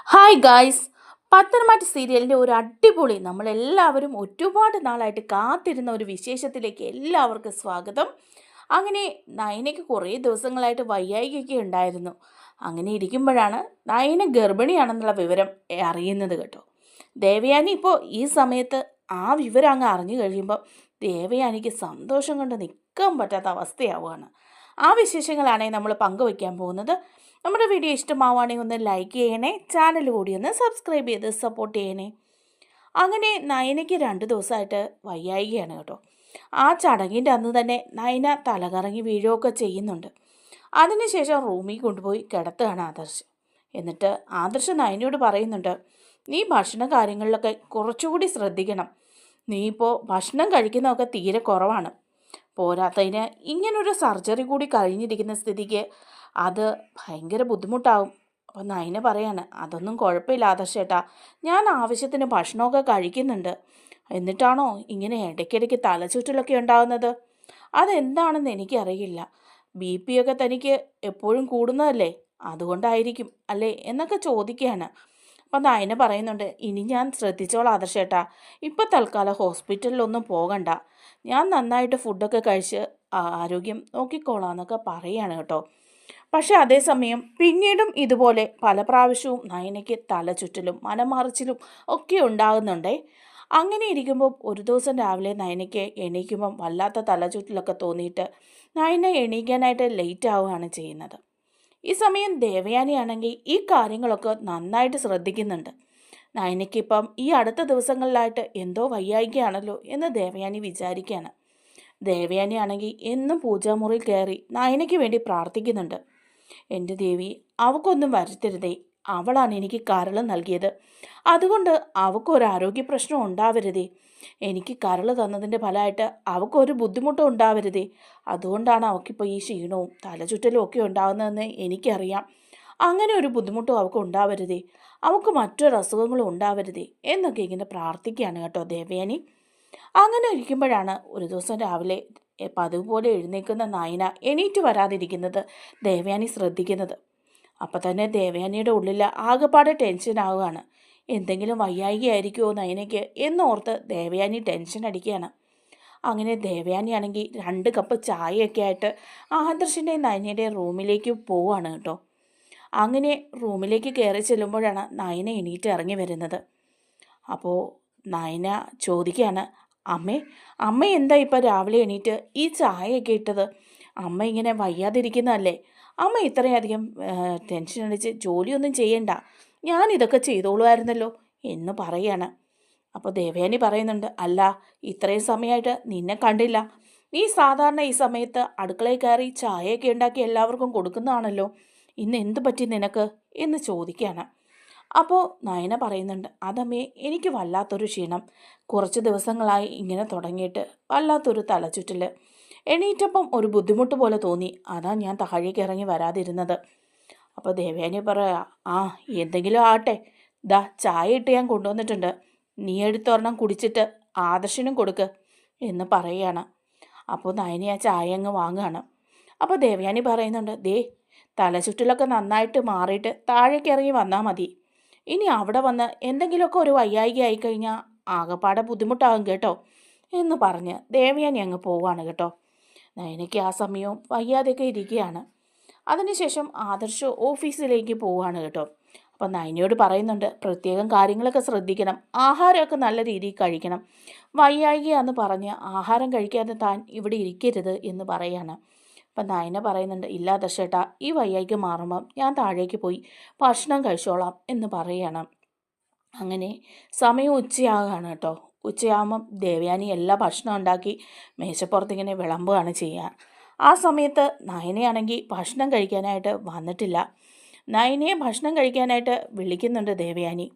Hi guys, Pathanamthitta സീരിയലിൻ്റെ ഒരു അടിപൊളി നമ്മളെല്ലാവരും ഒരുപാട് നാളായിട്ട് കാത്തിരുന്ന ഒരു വിശേഷത്തിലേക്ക് എല്ലാവർക്കും സ്വാഗതം. അങ്ങനെ നയനയ്ക്ക് കുറേ ദിവസങ്ങളായിട്ട് വയ്യായികയൊക്കെ ഉണ്ടായിരുന്നു. അങ്ങനെ ഇരിക്കുമ്പോഴാണ് നയന ഗർഭിണിയാണെന്നുള്ള വിവരം അറിയുന്നത് കേട്ടോ. ദേവയാനി ഇപ്പോൾ ഈ സമയത്ത് ആ വിവരം അങ്ങ് അറിഞ്ഞു കഴിയുമ്പോൾ ദേവയാനിക്ക് സന്തോഷം കൊണ്ട് നിൽക്കാൻ പറ്റാത്ത അവസ്ഥയാവുകയാണ്. ആ വിശേഷങ്ങളാണ് നമ്മൾ പങ്കുവയ്ക്കാൻ പോകുന്നത്. നമ്മുടെ വീഡിയോ ഇഷ്ടമാവുകയാണെങ്കിൽ ഒന്ന് ലൈക്ക് ചെയ്യണേ, ചാനൽ കൂടി ഒന്ന് സബ്സ്ക്രൈബ് ചെയ്ത് സപ്പോർട്ട് ചെയ്യണേ. അങ്ങനെ നയനയ്ക്ക് 2 ദിവസമായിട്ട് വയ്യായികയാണ് കേട്ടോ. ആ ചടങ്ങിൻ്റെ അന്ന് തന്നെ നയന തലകറങ്ങി വീഴുകയൊക്കെ ചെയ്യുന്നുണ്ട്. അതിനുശേഷം റൂമിൽ കൊണ്ടുപോയി കിടത്തുകയാണ് ആദർശ്. എന്നിട്ട് ആദർശ് നയനയോട് പറയുന്നുണ്ട്, നീ ഭക്ഷണ കാര്യങ്ങളിലൊക്കെ കുറച്ചുകൂടി ശ്രദ്ധിക്കണം. നീ ഇപ്പോൾ ഭക്ഷണം കഴിക്കുന്നതൊക്കെ തീരെ കുറവാണ്. പോരാത്തതിന് ഇങ്ങനൊരു സർജറി കൂടി കഴിഞ്ഞിരിക്കുന്ന സ്ഥിതിക്ക് അത് ഭയങ്കര ബുദ്ധിമുട്ടാവും. അപ്പോൾ നയന പറയാണ്, അതൊന്നും കുഴപ്പമില്ല ആദർശേട്ടാ, ഞാൻ ആവശ്യത്തിന് ഭക്ഷണമൊക്കെ കഴിക്കുന്നുണ്ട്. എന്നിട്ടാണോ ഇങ്ങനെ ഇടയ്ക്കിടയ്ക്ക് തലചുറ്റലൊക്കെ ഉണ്ടാകുന്നത്? അതെന്താണെന്ന് എനിക്കറിയില്ല. BP ഒക്കെ തനിക്ക് എപ്പോഴും കൂടുന്നതല്ലേ, അതുകൊണ്ടായിരിക്കും അല്ലേ എന്നൊക്കെ ചോദിക്കുകയാണ്. അപ്പം നയന പറയുന്നുണ്ട്, ഇനി ഞാൻ ശ്രദ്ധിച്ചോളാം ആദർശേട്ടാ, ഇപ്പം തൽക്കാലം ഹോസ്പിറ്റലിലൊന്നും പോകണ്ട, ഞാൻ നന്നായിട്ട് ഫുഡൊക്കെ കഴിച്ച് ആരോഗ്യം നോക്കിക്കോളാം എന്നൊക്കെ പറയുകയാണ് കേട്ടോ. പക്ഷെ അതേസമയം പിന്നീടും ഇതുപോലെ പല പ്രാവശ്യവും നയനയ്ക്ക് തലചുറ്റലും മനമറിച്ചിലും ഒക്കെ ഉണ്ടാകുന്നുണ്ടേ. അങ്ങനെ ഇരിക്കുമ്പോൾ ഒരു ദിവസം രാവിലെ നയനയ്ക്ക് എണീക്കുമ്പം വല്ലാത്ത തലചുറ്റലൊക്കെ തോന്നിയിട്ട് നയന എണീക്കാനായിട്ട് ലേറ്റ് ആവുകയാണ് ചെയ്യുന്നത്. ഈ സമയം ദേവയാനിയാണെങ്കിൽ ഈ കാര്യങ്ങളൊക്കെ നന്നായിട്ട് ശ്രദ്ധിക്കുന്നുണ്ട്. നയനയ്ക്കിപ്പം ഈ അടുത്ത ദിവസങ്ങളിലായിട്ട് എന്തോ വയ്യായികയാണല്ലോ എന്ന് ദേവയാനി വിചാരിക്കുകയാണ്. ദേവയാനിയാണെങ്കിൽ എന്നും പൂജാമുറിയിൽ കയറി നയനയ്ക്ക് വേണ്ടി പ്രാർത്ഥിക്കുന്നുണ്ട്. എൻ്റെ ദേവി, അവൾക്കൊന്നും വരുത്തരുതേ, അവളാണ് എനിക്ക് കരൾ നൽകിയത്, അതുകൊണ്ട് അവൾക്കൊരു ആരോഗ്യ പ്രശ്നം ഉണ്ടാവരുതേ, എനിക്ക് കരൾ തന്നതിൻ്റെ ഫലമായിട്ട് അവൾക്കൊരു ബുദ്ധിമുട്ടും ഉണ്ടാവരുതേ, അതുകൊണ്ടാണ് അവൾക്കിപ്പോൾ ഈ ക്ഷീണവും തലചുറ്റലും ഒക്കെ ഉണ്ടാകുന്നതെന്ന് എനിക്കറിയാം. അങ്ങനെ ഒരു ബുദ്ധിമുട്ടും അവൾക്ക് ഉണ്ടാവരുതേ, അവൾക്ക് മറ്റൊരു അസുഖങ്ങളും ഉണ്ടാവരുതേ എന്നൊക്കെ ഇങ്ങനെ പ്രാർത്ഥിക്കുകയാണ് കേട്ടോ ദേവയാനി. അങ്ങനെ ഇരിക്കുമ്പോഴാണ് ഒരു ദിവസം രാവിലെ പതിവ് പോലെ എഴുന്നേൽക്കുന്ന നയന എണീറ്റ് വരാതിരിക്കുന്നത് ദേവയാനി ശ്രദ്ധിക്കുന്നത്. അപ്പം തന്നെ ദേവയാനിയുടെ ഉള്ളിൽ ആകെപ്പാടെ ടെൻഷനാവുകയാണ്. എന്തെങ്കിലും വയ്യായികയായിരിക്കുമോ നയനയ്ക്ക് എന്നോർത്ത് ദേവയാനി ടെൻഷൻ അടിക്കുകയാണ്. അങ്ങനെ ദേവയാനിയാണെങ്കിൽ 2 കപ്പ് ചായയൊക്കെ ആയിട്ട് ആദർശിൻ്റെയും നയനയുടെയും റൂമിലേക്ക് പോവുകയാണ് കേട്ടോ. അങ്ങനെ റൂമിലേക്ക് കയറി ചെല്ലുമ്പോഴാണ് നയന എണീറ്റ് ഇറങ്ങി വരുന്നത്. അപ്പോൾ നയന ചോദിക്കുകയാണ്, അമ്മ എന്താ ഇപ്പം രാവിലെ എണീറ്റ് ഈ ചായയൊക്കെ ഇട്ടത്? അമ്മ ഇങ്ങനെ വയ്യാതിരിക്കുന്നതല്ലേ? അമ്മ ഇത്രയധികം ടെൻഷൻ അടിച്ച് ജോലിയൊന്നും ചെയ്യണ്ട, ഞാനിതൊക്കെ ചെയ്തോളുമായിരുന്നല്ലോ എന്ന് പറയാണ്. അപ്പോൾ ദേവയാനി പറയുന്നുണ്ട്, അല്ല, ഇത്രയും സമയമായിട്ട് നിന്നെ കണ്ടില്ല, നീ സാധാരണ ഈ സമയത്ത് അടുക്കളയിൽ കയറി ചായയൊക്കെ ഉണ്ടാക്കി എല്ലാവർക്കും കൊടുക്കുന്നതാണല്ലോ, ഇന്ന് എന്ത് പറ്റി നിനക്ക് എന്ന് ചോദിക്കുകയാണ്. അപ്പോൾ നയന പറയുന്നുണ്ട്, അതമ്മേ, എനിക്ക് വല്ലാത്തൊരു ക്ഷീണം, കുറച്ച് ദിവസങ്ങളായി ഇങ്ങനെ തുടങ്ങിയിട്ട് വല്ലാത്തൊരു തലചുറ്റൽ, എണീറ്റപ്പം ഒരു ബുദ്ധിമുട്ട് പോലെ തോന്നി, അതാ ഞാൻ താഴേക്ക് ഇറങ്ങി വരാതിരുന്നത്. അപ്പോൾ ദേവയാനി പറയാ, ആ എന്തെങ്കിലും ആട്ടെ, ദാ ചായ ഇട്ട് ഞാൻ കൊണ്ടുവന്നിട്ടുണ്ട്, നീ എടുത്തൊരെണ്ണം കുടിച്ചിട്ട് ആദർശനും കൊടുക്ക് എന്ന് പറയുകയാണ്. അപ്പോൾ നയനി ആ ചായ അങ്ങ് വാങ്ങുകയാണ്. അപ്പോൾ ദേവയാനി പറയുന്നുണ്ട്, ദേ, തലചുറ്റലൊക്കെ നന്നായിട്ട് മാറിയിട്ട് താഴേക്ക് ഇറങ്ങി വന്നാൽ മതി, ഇനി അവിടെ വന്ന് എന്തെങ്കിലുമൊക്കെ ഒരു വയ്യായിക ആയിക്കഴിഞ്ഞാൽ ആകെപ്പാടെ ബുദ്ധിമുട്ടാകും കേട്ടോ എന്ന് പറഞ്ഞ് ദേവയാനി അങ്ങ് പോവാണ് കേട്ടോ. നയനയ്ക്ക് ആ സമയവും വയ്യാതെയൊക്കെ ഇരിക്കുകയാണ്. അതിനുശേഷം ആദർശ് ഓഫീസിലേക്ക് പോവുകയാണ് കേട്ടോ. അപ്പം നയനയോട് പറയുന്നുണ്ട്, പ്രത്യേകം കാര്യങ്ങളൊക്കെ ശ്രദ്ധിക്കണം, ആഹാരമൊക്കെ നല്ല രീതിയിൽ കഴിക്കണം, വയ്യായികയാന്ന് പറഞ്ഞ് ആഹാരം കഴിക്കാതെ താൻ ഇവിടെ ഇരിക്കരുത് എന്ന് പറയാണ്. അപ്പം നയന പറയുന്നുണ്ട്, ഇല്ല ആദർശേട്ടാ, ഈ വയ്യായിക മാറുമ്പം ഞാൻ താഴേക്ക് പോയി ഭക്ഷണം കഴിച്ചോളാം എന്ന് പറയണം. അങ്ങനെ സമയം ഉച്ചയാകുകയാണ് കേട്ടോ. ഉച്ചയാകുമ്പം ദേവയാനി എല്ലാ ഭക്ഷണം ഉണ്ടാക്കി മേശപ്പുറത്തിങ്ങനെ വിളമ്പുകയാണ് ചെയ്യുക. ആ സമയത്ത് നയനയാണെങ്കിൽ ഭക്ഷണം കഴിക്കാനായിട്ട് വന്നിട്ടില്ല. നയനയെ ഭക്ഷണം കഴിക്കാനായിട്ട് വിളിക്കുന്നുണ്ട് ദേവയാനി.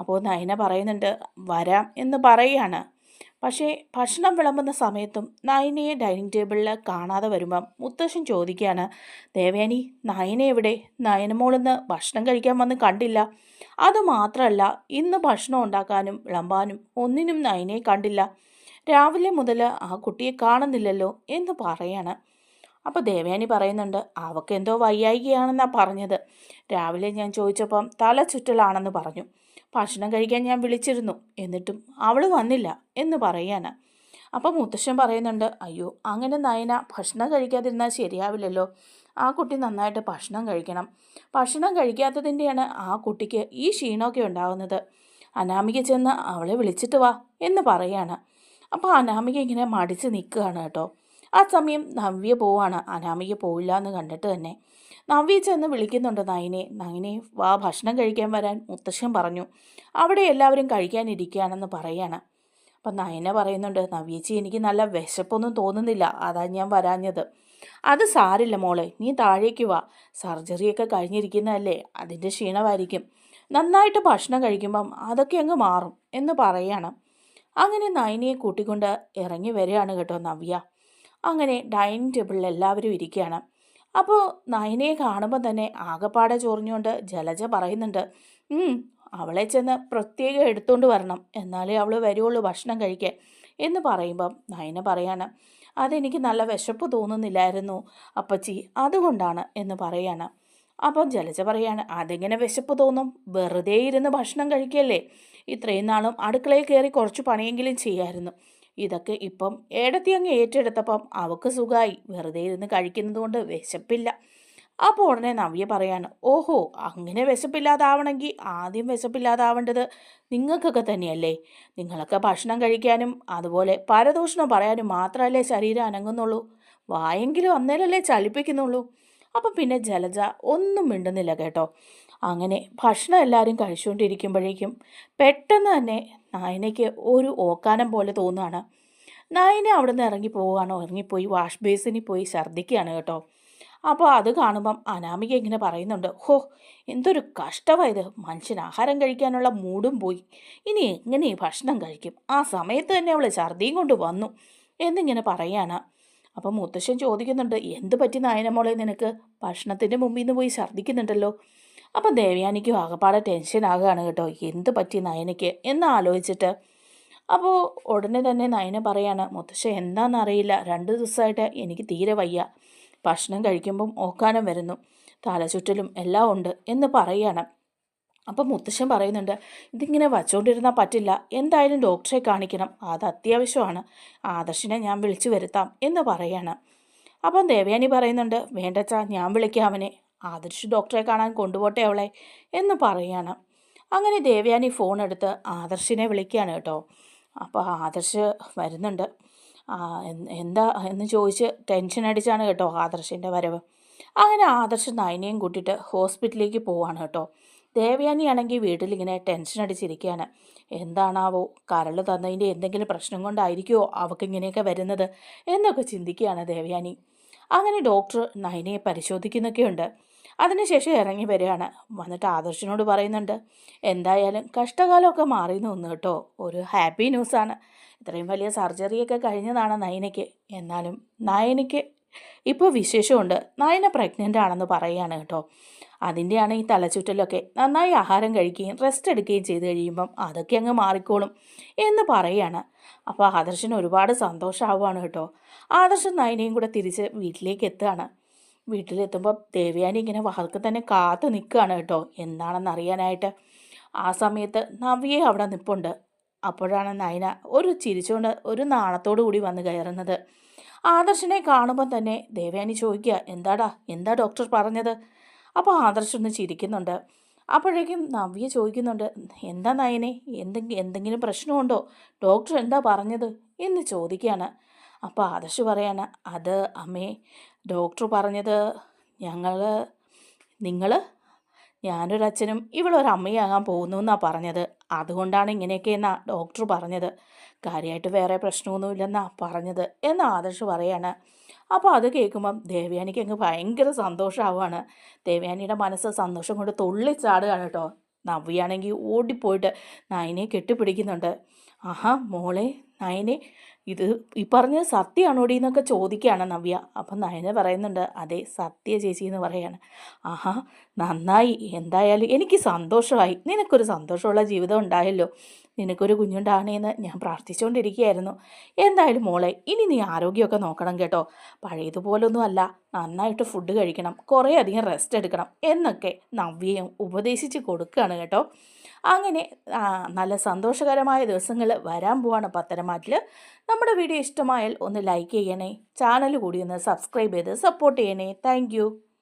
അപ്പോൾ നയന പറയുന്നുണ്ട്, വരാം എന്ന് പറയുകയാണ്. പക്ഷേ ഭക്ഷണം വിളമ്പുന്ന സമയത്തും നയനയെ ഡൈനിങ് ടേബിളിൽ കാണാതെ വരുമ്പം മുത്തശ്ശൻ ചോദിക്കുകയാണ്, ദേവയാനി, നയന എവിടെ? നയനമോളിന്ന് ഭക്ഷണം കഴിക്കാൻ വന്ന് കണ്ടില്ല. അതുമാത്രമല്ല, ഇന്ന് ഭക്ഷണം ഉണ്ടാക്കാനും വിളമ്പാനും ഒന്നിനും നയനയെ കണ്ടില്ല, രാവിലെ മുതൽ ആ കുട്ടിയെ കാണുന്നില്ലല്ലോ എന്ന് പറയാണ്. അപ്പോൾ ദേവയാനി പറയുന്നുണ്ട്, അവക്കെന്തോ വയ്യായികയാണെന്നാണ് പറഞ്ഞത്. രാവിലെ ഞാൻ ചോദിച്ചപ്പം തല ചുറ്റലാണെന്ന് പറഞ്ഞു. ഭക്ഷണം കഴിക്കാൻ ഞാൻ വിളിച്ചിരുന്നു, എന്നിട്ടും അവൾ വന്നില്ല എന്ന് പറയാണ്. അപ്പം മുത്തശ്ശൻ പറയുന്നുണ്ട്, അയ്യോ അങ്ങനെ നയന ഭക്ഷണം കഴിക്കാതിരുന്നാൽ ശരിയാവില്ലല്ലോ. ആ കുട്ടി നന്നായിട്ട് ഭക്ഷണം കഴിക്കണം. ഭക്ഷണം കഴിക്കാത്തതിൻ്റെയാണ് ആ കുട്ടിക്ക് ഈ ക്ഷീണമൊക്കെ ഉണ്ടാകുന്നത്. അനാമിക ചെന്ന് അവളെ വിളിച്ചിട്ട് വാ എന്ന് പറയാണ്. അപ്പോൾ അനാമിക ഇങ്ങനെ മടിച്ച് നിൽക്കുകയാണ് കേട്ടോ. ആ സമയം നവ്യ പോവാണ്. അനാമിക പോയില്ല എന്ന് കണ്ടിട്ട് തന്നെ നവ്യ ചെന്ന് വിളിക്കുന്നുണ്ട് നയനെ. നയനെ വാ, ഭക്ഷണം കഴിക്കാൻ വരാൻ മുത്തശ്ശൻ പറഞ്ഞു. അവിടെ എല്ലാവരും കഴിക്കാനിരിക്കുകയാണെന്ന് പറയാണ്. അപ്പം നയന പറയുന്നുണ്ട്, നവ്യേച്ചി എനിക്ക് നല്ല വിശപ്പൊന്നും തോന്നുന്നില്ല, അതാ ഞാൻ വരാഞ്ഞത്. അത് സാരില്ല മോളെ, നീ താഴേക്ക് വാ, സർജറിയൊക്കെ കഴിഞ്ഞിരിക്കുന്നതല്ലേ, അതിൻ്റെ ക്ഷീണമായിരിക്കും. നന്നായിട്ട് ഭക്ഷണം കഴിക്കുമ്പം അതൊക്കെ അങ്ങ് മാറും എന്ന് പറയാണ്. അങ്ങനെ നയനയെ കൂട്ടിക്കൊണ്ട് ഇറങ്ങി വരികയാണ് കേട്ടോ നവ്യ. അങ്ങനെ ഡൈനിങ് ടേബിളിൽ എല്ലാവരും ഇരിക്കുകയാണ്. അപ്പോൾ നയനയെ കാണുമ്പോൾ തന്നെ ആകെപ്പാടെ ചൊറിഞ്ഞുകൊണ്ട് ജലജ പറയുന്നുണ്ട്, അവളെ ചെന്ന് പ്രത്യേകം എടുത്തുകൊണ്ട് വരണം, എന്നാലേ അവൾ വരുവുള്ളൂ ഭക്ഷണം കഴിക്കാൻ എന്ന് പറയുമ്പം നയന പറയാണ്, അതെനിക്ക് നല്ല വിശപ്പ് തോന്നുന്നില്ലായിരുന്നു അപ്പച്ചി, അതുകൊണ്ടാണ് എന്ന് പറയാണ്. അപ്പം ജലജ പറയാണ്, അതെങ്ങനെ വിശപ്പ് തോന്നും, വെറുതെ ഇരുന്ന് ഭക്ഷണം കഴിക്കല്ലേ, ഇത്രയും നാളും അടുക്കളയിൽ കയറി കുറച്ച് പണിയെങ്കിലും ചെയ്യായിരുന്നു. ഇതൊക്കെ ഇപ്പം ഏടത്തി അങ്ങ് ഏറ്റെടുത്തപ്പം അവൾക്ക് സുഖമായി, വെറുതെ ഇരുന്ന് കഴിക്കുന്നത് കൊണ്ട് വിശപ്പില്ല. അപ്പോൾ ഉടനെ നവ്യ പറയാണ്, ഓഹോ അങ്ങനെ വിശപ്പില്ലാതാവണമെങ്കിൽ ആദ്യം വിശപ്പില്ലാതാവേണ്ടത് നിങ്ങൾക്കൊക്കെ തന്നെയല്ലേ. നിങ്ങളൊക്കെ ഭക്ഷണം കഴിക്കാനും അതുപോലെ പരദൂഷണം പറയാനും മാത്രമല്ലേ ശരീരം അനങ്ങുന്നുള്ളൂ, വായെങ്കിലും അന്നേരമല്ലേ ചലിപ്പിക്കുന്നുള്ളൂ. അപ്പം പിന്നെ ജലജ ഒന്നും മിണ്ടുന്നില്ല കേട്ടോ. അങ്ങനെ ഭക്ഷണം എല്ലാവരും കഴിച്ചുകൊണ്ടിരിക്കുമ്പോഴേക്കും പെട്ടെന്ന് തന്നെ നയനയ്ക്ക് ഒരു ഓക്കാനം പോലെ തോന്നുകയാണ്. നയന അവിടെ നിന്ന് ഇറങ്ങി പോവുകയാണോ, ഇറങ്ങിപ്പോയി വാഷ് ബേസിനിൽ പോയി ഛർദ്ദിക്കുകയാണ് കേട്ടോ. അപ്പോൾ അത് കാണുമ്പം അനാമിക ഇങ്ങനെ പറയുന്നുണ്ട്, ഹോ എന്തൊരു കഷ്ടമായത്, മനുഷ്യൻ ആഹാരം കഴിക്കാനുള്ള മൂടും പോയി, ഇനി എങ്ങനെ ഭക്ഷണം കഴിക്കും, ആ സമയത്ത് തന്നെ അവൾ ഛർദിയും കൊണ്ട് വന്നു എന്നിങ്ങനെ പറയാണ്. അപ്പം മുത്തശ്ശൻ ചോദിക്കുന്നുണ്ട്, എന്ത് പറ്റി നായനമോളെ നിനക്ക്, ഭക്ഷണത്തിൻ്റെ മുമ്പിൽ നിന്ന് പോയി ഛർദ്ദിക്കുന്നുണ്ടല്ലോ. അപ്പം ദേവയാനിക്കും ആകെപ്പാടെ ടെൻഷനാകുകയാണ് കേട്ടോ, എന്ത് പറ്റി നയനയ്ക്ക് എന്ന് ആലോചിച്ചിട്ട്. അപ്പോൾ ഉടനെ തന്നെ നയന പറയാണ്, മുത്തശ്ശൻ എന്താണെന്നറിയില്ല, 2 ദിവസമായിട്ട് എനിക്ക് തീരെ വയ്യ, ഭക്ഷണം കഴിക്കുമ്പം ഓക്കാനം വരുന്നു, തലചുറ്റലും എല്ലാം ഉണ്ട് എന്ന് പറയാണ്. അപ്പം മുത്തശ്ശൻ പറയുന്നുണ്ട്, ഇതിങ്ങനെ വച്ചുകൊണ്ടിരുന്നാൽ പറ്റില്ല, എന്തായാലും ഡോക്ടറെ കാണിക്കണം, അത് അത്യാവശ്യമാണ്, ആദർശിനെ ഞാൻ വിളിച്ചു വരുത്താം എന്ന് പറയാണ്. അപ്പം ദേവയാനി പറയുന്നുണ്ട്, വേണ്ടച്ചാ ഞാൻ വിളിക്കാം അവനെ, ആദർശ് ഡോക്ടറെ കാണാൻ കൊണ്ടുപോട്ടെ അവളെ എന്ന് പറയാണ്. അങ്ങനെ ദേവയാനി ഫോൺ എടുത്ത് ആദർശിനെ വിളിക്കുകയാണ് കേട്ടോ. അപ്പോൾ ആദർശ് വരുന്നുണ്ട്. എന്താ എന്ന് ചോദിച്ച് ടെൻഷൻ അടിച്ചാണ് കേട്ടോ ആദർശിൻ്റെ വരവ്. അങ്ങനെ ആദർശ് നയനയും കൂട്ടിയിട്ട് ഹോസ്പിറ്റലിലേക്ക് പോവാണ് കേട്ടോ. ദേവയാനിയാണെങ്കിൽ വീട്ടിലിങ്ങനെ ടെൻഷൻ അടിച്ചിരിക്കുകയാണ്. എന്താണാവോ, കരൾ തന്നതിൻ്റെ എന്തെങ്കിലും പ്രശ്നം കൊണ്ടായിരിക്കുമോ അവൾക്കിങ്ങനെയൊക്കെ വരുന്നത് എന്നൊക്കെ ചിന്തിക്കുകയാണ് ദേവയാനി. അങ്ങനെ ഡോക്ടർ നയനയെ പരിശോധിക്കുന്നൊക്കെയുണ്ട്. അതിനുശേഷം ഇറങ്ങി വരികയാണ്. വന്നിട്ട് ആദർശിനോട് പറയുന്നുണ്ട്, എന്തായാലും കഷ്ടകാലമൊക്കെ മാറിയെന്ന് തോന്നുന്നു കേട്ടോ, ഒരു ഹാപ്പി ന്യൂസാണ്. ഇത്രയും വലിയ സർജറിയൊക്കെ കഴിഞ്ഞതാണ് നയനയ്ക്ക്, എന്നാലും നയനയ്ക്ക് ഇപ്പോൾ വിശേഷമുണ്ട്, നയന പ്രഗ്നൻ്റ് ആണെന്ന് പറയുകയാണ് കേട്ടോ. അതിൻ്റെയാണ് ഈ തലചുറ്റലൊക്കെ, നന്നായി ആഹാരം കഴിക്കുകയും റെസ്റ്റ് എടുക്കുകയും ചെയ്ത് കഴിയുമ്പം അതൊക്കെ അങ്ങ് മാറിക്കോളും എന്ന് പറയുകയാണ്. അപ്പോൾ ആദർശന് ഒരുപാട് സന്തോഷമാവുകയാണ് കേട്ടോ. ആദർശൻ നയനയും കൂടെ തിരിച്ച് വീട്ടിലേക്ക് എത്തുകയാണ്. വീട്ടിലെത്തുമ്പോൾ ദേവയാനി ഇങ്ങനെ വാതിൽക്കൽ തന്നെ കാത്തു നിൽക്കുകയാണ് കേട്ടോ, എന്താണെന്ന് അറിയാനായിട്ട്. ആ സമയത്ത് നവ്യെ അവിടെ നിൽപ്പുണ്ട്. അപ്പോഴാണ് നയന ഒരു ചിരിച്ചുകൊണ്ട് ഒരു നാണത്തോടു കൂടി വന്ന് കയറുന്നത്. ആദർശനെ കാണുമ്പോൾ തന്നെ ദേവയാനി ചോദിക്കുക, എന്താ ഡോക്ടർ പറഞ്ഞത്? അപ്പോൾ ആദർശ് ഒന്ന് ചിരിക്കുന്നുണ്ട്. അപ്പോഴേക്കും നവ്യ ചോദിക്കുന്നുണ്ട്, എന്താ നയനെ, എന്തെങ്കിലും പ്രശ്നമുണ്ടോ, ഡോക്ടർ എന്താ പറഞ്ഞത് എന്ന് ചോദിക്കുകയാണ്. അപ്പോൾ ആദർശ് പറയാണ്, അത് അമ്മേ, ഡോക്ടർ പറഞ്ഞത് നിങ്ങൾ ഞാനൊരച്ഛനും ഇവളൊരമ്മയാകാൻ പോകുന്നു എന്നാണ് പറഞ്ഞത്, അതുകൊണ്ടാണ് ഇങ്ങനെയൊക്കെ എന്നാണ് ഡോക്ടർ പറഞ്ഞത്, കാര്യമായിട്ട് വേറെ പ്രശ്നമൊന്നുമില്ലെന്നാണ് പറഞ്ഞത് എന്ന് ആദർശ് പറയാണ്. അപ്പോൾ അത് കേൾക്കുമ്പം ദേവയാനിക്ക് അങ്ങ് ഭയങ്കര സന്തോഷമാവുകയാണ്. ദേവയാനിയുടെ മനസ്സ് സന്തോഷം കൊണ്ട് തുള്ളിച്ചാടുകയാണ് കേട്ടോ. നവ്യാണെങ്കിൽ ഓടിപ്പോയിട്ട് നയനെ കെട്ടിപ്പിടിക്കുന്നുണ്ട്. ആഹാ മോളെ നയനെ, ഇത് ഈ പറഞ്ഞത് സത്യമാണോടി എന്നൊക്കെ ചോദിക്കുകയാണ് നവ്യ. അപ്പം നയന പറയുന്നുണ്ട്, അതെ സത്യ ചേച്ചി എന്ന് പറയാണ്. ആഹാ നന്നായി, എന്തായാലും എനിക്ക് സന്തോഷമായി, നിനക്കൊരു സന്തോഷമുള്ള ജീവിതം ഉണ്ടായല്ലോ, നിനക്കൊരു കുഞ്ഞുണ്ടാകണേന്ന് ഞാൻ പ്രാർത്ഥിച്ചുകൊണ്ടിരിക്കുകയായിരുന്നു. എന്തായാലും മോളെ, ഇനി നീ ആരോഗ്യമൊക്കെ നോക്കണം കേട്ടോ. പഴയതുപോലൊന്നും അല്ല, നന്നായിട്ട് ഫുഡ് കഴിക്കണം, കുറേ അധികം റെസ്റ്റ് എടുക്കണം എന്നൊക്കെ നവ്യയും ഉപദേശിച്ച് കൊടുക്കുകയാണ് കേട്ടോ. അങ്ങനെ നല്ല സന്തോഷകരമായ ദിവസങ്ങൾ വരാൻ പോവാണ് പത്തരമാറ്റിൽ. നമ്മുടെ വീഡിയോ ഇഷ്ടമായാൽ ഒന്ന് ലൈക്ക് ചെയ്യണേ, ചാനൽ കൂടി ഒന്ന് സബ്സ്ക്രൈബ് ചെയ്ത് സപ്പോർട്ട് ചെയ്യണേ. താങ്ക്